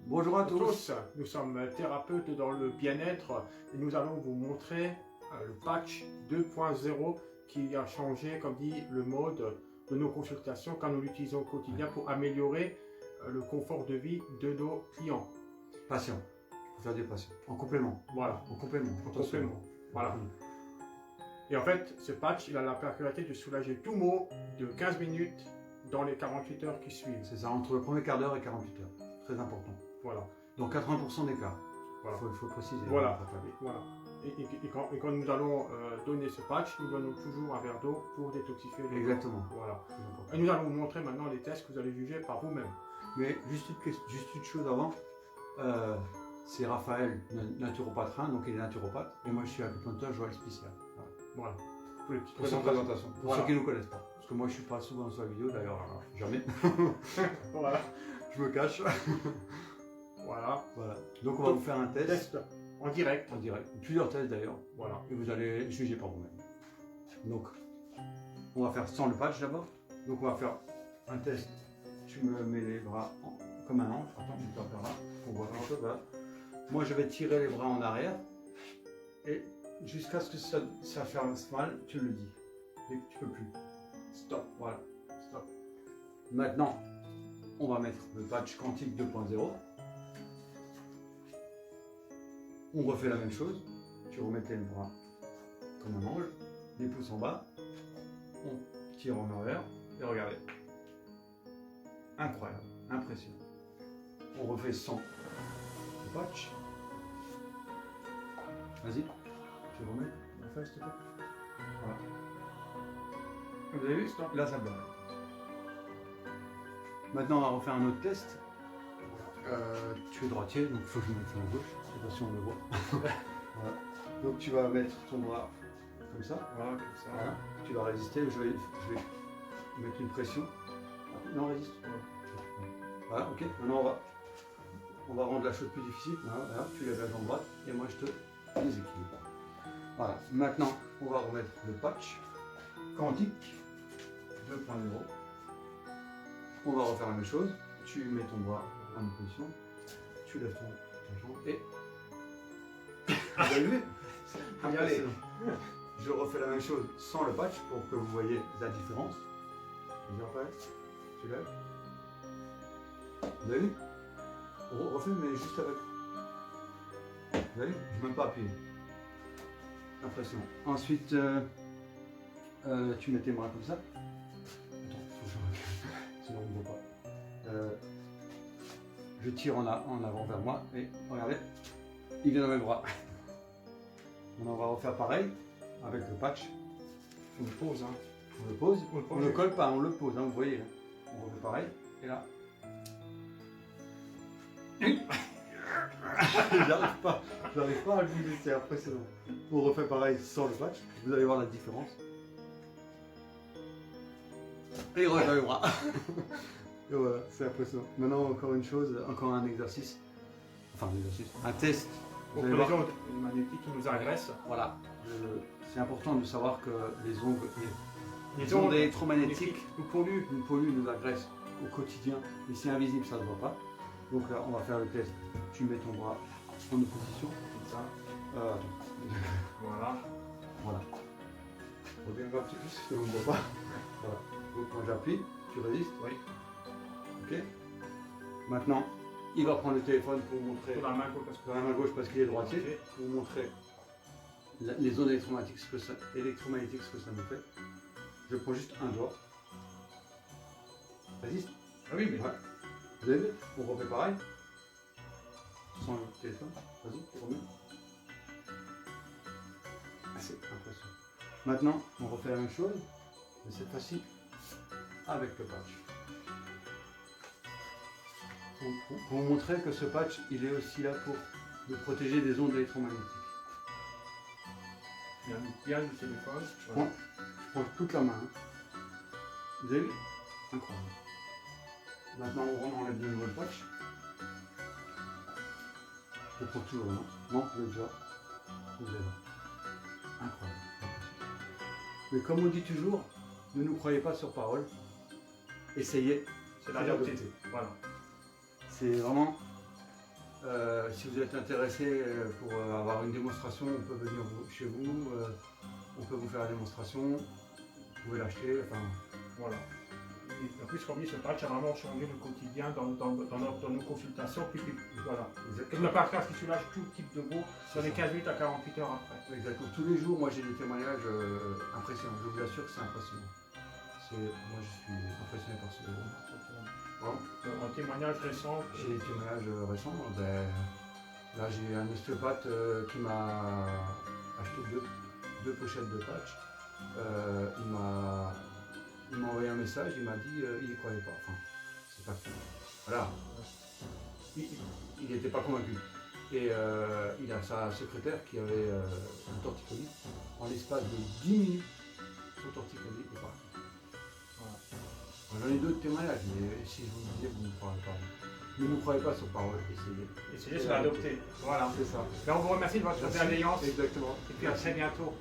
Bonjour à tous. Nous sommes thérapeutes dans le bien-être et nous allons vous montrer le patch 2.0 qui a changé, comme dit, le mode de nos consultations quand nous l'utilisons au quotidien pour améliorer le confort de vie de nos clients. Patient. Pour faire des patients. En complément. Voilà. En complément. En complément. Voilà. Et en fait, ce patch, il a la particularité de soulager tout mot de 15 minutes dans les 48 heures qui suivent. C'est ça, entre le premier quart d'heure et 48 heures. Très important. Voilà. Donc 80% des cas. Voilà. Il faut préciser. Voilà. Voilà. Et quand nous allons donner ce patch, nous donnons toujours un verre d'eau pour détoxifier le Exactement. corps. Voilà. Et nous allons vous montrer maintenant les tests que vous allez juger par vous-même. Mais juste une chose avant. C'est Raphaël, naturopathe, donc il est naturopathe. Et moi je suis acupuncteur Joël Spécial. Voilà. Pour cette présentation. Pour ceux qui ne nous connaissent pas. Parce que moi je suis pas souvent sur la vidéo, d'ailleurs jamais. Voilà. Je me cache. Voilà. Donc on va vous faire un test. En direct. En direct. Plusieurs tests d'ailleurs. Voilà. Et vous allez juger par vous-même. Donc, on va faire sans le patch d'abord. Donc on va faire un test. Tu me mets les bras comme un ange. Attends, je vais faire là. On voit quelque chose là. Moi je vais tirer les bras en arrière. Et jusqu'à ce que ça fasse mal, tu le dis. Dès que tu peux plus. Stop. Voilà. Stop. Maintenant, on va mettre le patch quantique 2.0. On refait la même chose. Tu remettais le bras comme un ange, les pouces en bas. On tire en arrière et regardez. Incroyable, impressionnant. On refait sans le patch. Vas-y, tu remets, refais s'il te plaît. Voilà. Vous avez vu? Là ça bloque. Maintenant on va refaire un autre test. Tu es droitier, donc il faut que je me mette la gauche. Je sais pas si on le voit. Voilà. Donc tu vas mettre ton bras comme ça. Voilà, comme ça. Voilà. Tu vas résister. Je vais mettre une pression. Non, résiste. Voilà, ok. Maintenant on va rendre la chose plus difficile. Voilà. Tu lèves la jambe droite et moi je te déséquilibre. Voilà. Maintenant on va remettre le patch quantique 2.0. On va refaire la même chose. Tu mets ton bras en position, tu lèves ton jambe et vous avez vu? Allez. Je refais la même chose sans le patch pour que vous voyez la différence. Tu lèves. Vous avez vu? On refait mais juste avec. Vous avez vu? Je ne même pas appuyé. Impressionnant. Ensuite, tu mets tes bras comme ça. Attends, faut que je recule, sinon on ne voit pas. Je tire en avant vers moi et regardez, il vient dans mes bras. On va refaire pareil avec le patch. On le pose, hein. On le pose, on ne le colle pas, on le pose, hein, vous voyez. Hein. On refait pareil et là. J'arrive pas à le bouger, c'est impressionnant. On refait pareil sans le patch, vous allez voir la différence. Et il revient dans les bras. Et voilà, c'est impressionnant. Maintenant, encore une chose, encore un exercice. Enfin, un exercice, un test. Pour les ondes magnétiques qui nous agressent. Voilà. C'est important de savoir que les ondes électromagnétiques nous polluent, nous agressent au quotidien. Mais c'est invisible, ça ne se voit pas. Donc là, on va faire le test. Tu mets ton bras en opposition, comme ça. Attends. Voilà. Voilà. Reviens un petit peu, si on ne voit pas. Voilà. Donc quand j'appuie, tu résistes. Oui. Ok. Maintenant, il va prendre le téléphone pour vous montrer. Dans la main gauche parce qu'il est droitier. Okay. Pour vous montrer les ondes électromagnétiques, ce que ça nous fait. Je prends juste un doigt. Résiste. Ah oui, mais. Ouais. Vous avez vu? On refait pareil. Sans le téléphone. Vas-y, tu remets. C'est impressionnant. Maintenant, on refait la même chose, mais cette fois-ci avec le patch. Pour vous montrer que ce patch, il est aussi là pour nous protéger des ondes électromagnétiques. Il y a une pièce du téléphone. Je prends toute la main. Hein. Vous avez vu? Incroyable. Maintenant, on enlève de nouveau le patch. Je prends toujours la main. Non, le déjà. Vous allez voir. Incroyable. Mais comme on dit toujours, ne nous croyez pas sur parole. Essayez. C'est la réalité. Voilà. C'est vraiment Si vous êtes intéressé pour avoir une démonstration, on peut venir chez vous, on peut vous faire la démonstration, vous pouvez l'acheter, enfin... Voilà. Et en plus, comme dit, ce patch a vraiment changé le quotidien dans nos consultations. Puis voilà. Et le partage qui soulage tout type de maux sur les 15 minutes à 48 heures après. Exactement. Tous les jours, moi j'ai des témoignages impressionnants. Je vous assure que c'est impressionnant. Moi je suis impressionné par ce... Bon. Un témoignage récent. J'ai des témoignages récents. Là j'ai un ostéopathe qui m'a acheté deux pochettes de patch. Il m'a envoyé un message, il m'a dit il n'y croyait pas. Enfin, c'est pas que... Voilà. Il n'était pas convaincu. Et il a sa secrétaire qui avait un torticolis. En l'espace de 10 minutes, son torticolis est parti. Voilà. J'en ai d'autres témoignages, mais si je vous le disais, vous ne croirez pas. Ne nous croyez pas sur parole, essayez. Essayez de l'adopter. Voilà. C'est ça. Ben, on vous remercie de votre bienveillance. Exactement. Et puis à très bientôt.